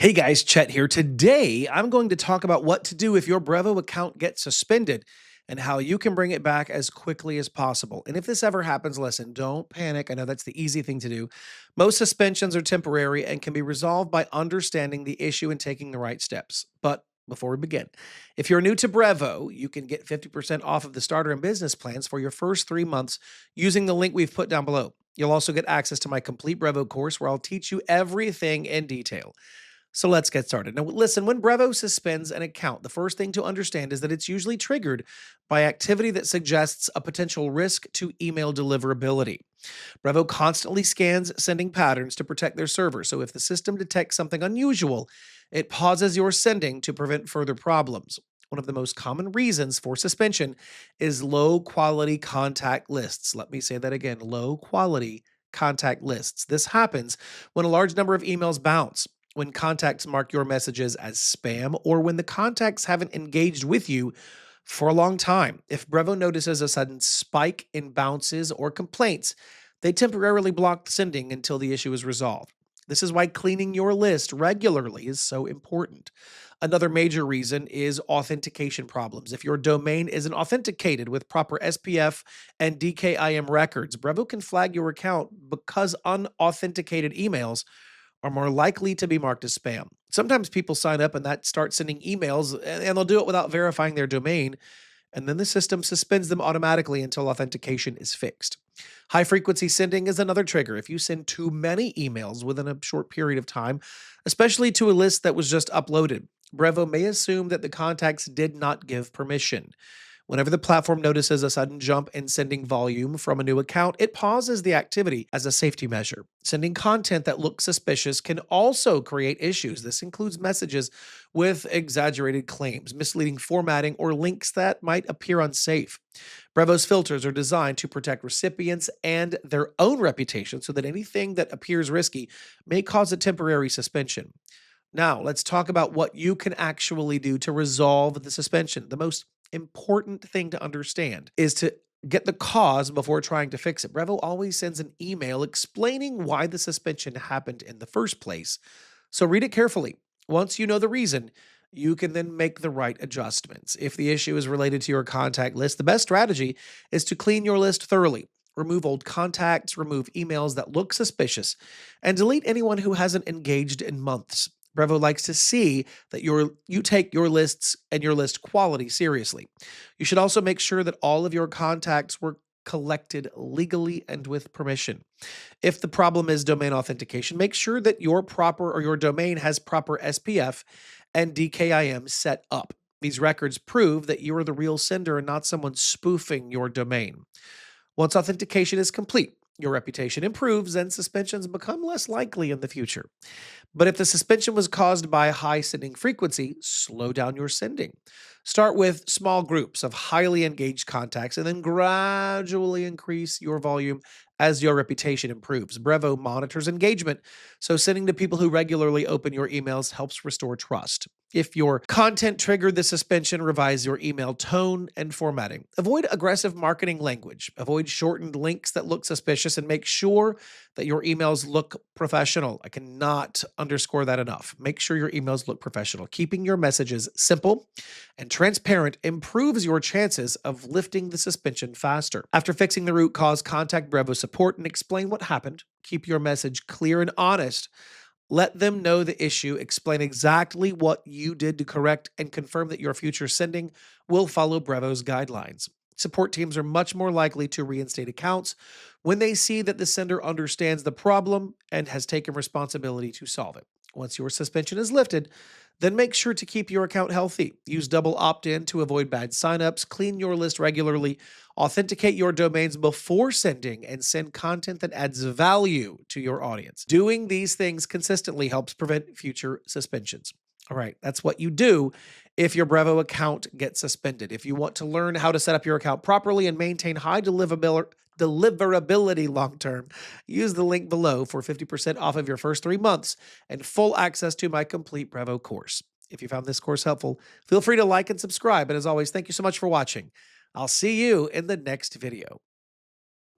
Hey guys, Chet here. Today, I'm going to talk about what to do if your Brevo account gets suspended and how you can bring it back as quickly as possible. And if this ever happens, listen, don't panic. I know that's the easy thing to do. Most suspensions are temporary and can be resolved by understanding the issue and taking the right steps. But before we begin, if you're new to Brevo, you can get 50% off of the starter and business plans for your first 3 months using the link we've put down below. You'll also get access to my complete Brevo course where I'll teach you everything in detail. So let's get started. Now, listen, when Brevo suspends an account, the first thing to understand is that it's usually triggered by activity that suggests a potential risk to email deliverability. Brevo constantly scans sending patterns to protect their server. So if the system detects something unusual, it pauses your sending to prevent further problems. One of the most common reasons for suspension is low quality contact lists. Let me say that again, low quality contact lists. This happens when a large number of emails bounce, when contacts mark your messages as spam, or when the contacts haven't engaged with you for a long time. If Brevo notices a sudden spike in bounces or complaints, they temporarily block sending until the issue is resolved. This is why cleaning your list regularly is so important. Another major reason is authentication problems. If your domain isn't authenticated with proper SPF and DKIM records, Brevo can flag your account because unauthenticated emails are more likely to be marked as spam. Sometimes people sign up and that starts sending emails and they'll do it without verifying their domain, and then the system suspends them automatically until authentication is fixed. High frequency sending is another trigger. If you send too many emails within a short period of time, especially to a list that was just uploaded, Brevo may assume that the contacts did not give permission. Whenever the platform notices a sudden jump in sending volume from a new account, it pauses the activity as a safety measure. Sending content that looks suspicious can also create issues. This includes messages with exaggerated claims, misleading formatting, or links that might appear unsafe. Brevo's filters are designed to protect recipients and their own reputation so that anything that appears risky may cause a temporary suspension. Now, let's talk about what you can actually do to resolve the suspension. The most important thing to understand is to get the cause before trying to fix it. Brevo always sends an email explaining why the suspension happened in the first place. So read it carefully. Once you know the reason, you can then make the right adjustments. If the issue is related to your contact list, the best strategy is to clean your list thoroughly. Remove old contacts, remove emails that look suspicious, and delete anyone who hasn't engaged in months. Brevo likes to see that you take your lists and your list quality seriously. You should also make sure that all of your contacts were collected legally and with permission. If the problem is domain authentication, make sure that your domain has proper SPF and DKIM set up. These records prove that you are the real sender and not someone spoofing your domain. Once authentication is complete, your reputation improves and suspensions become less likely in the future. But if the suspension was caused by high sending frequency, slow down your sending. Start with small groups of highly engaged contacts and then gradually increase your volume as your reputation improves. Brevo monitors engagement, so sending to people who regularly open your emails helps restore trust. If your content triggered the suspension, revise your email tone and formatting. Avoid aggressive marketing language. Avoid shortened links that look suspicious and make sure that your emails look professional. I cannot underscore that enough. Make sure your emails look professional. Keeping your messages simple and transparent improves your chances of lifting the suspension faster. After fixing the root cause, contact Brevo support and explain what happened. Keep your message clear and honest. Let them know the issue, explain exactly what you did to correct, and confirm that your future sending will follow Brevo's guidelines. Support teams are much more likely to reinstate accounts when they see that the sender understands the problem and has taken responsibility to solve it. Once your suspension is lifted, then make sure to keep your account healthy. Use double opt-in to avoid bad signups, clean your list regularly, authenticate your domains before sending, and send content that adds value to your audience. Doing these things consistently helps prevent future suspensions. All right, that's what you do if your Brevo account gets suspended. If you want to learn how to set up your account properly and maintain high deliverability long term, use the link below for 50% off of your first 3 months and full access to my complete Brevo course. If you found this course helpful, feel free to like and subscribe. And as always, thank you so much for watching. I'll see you in the next video.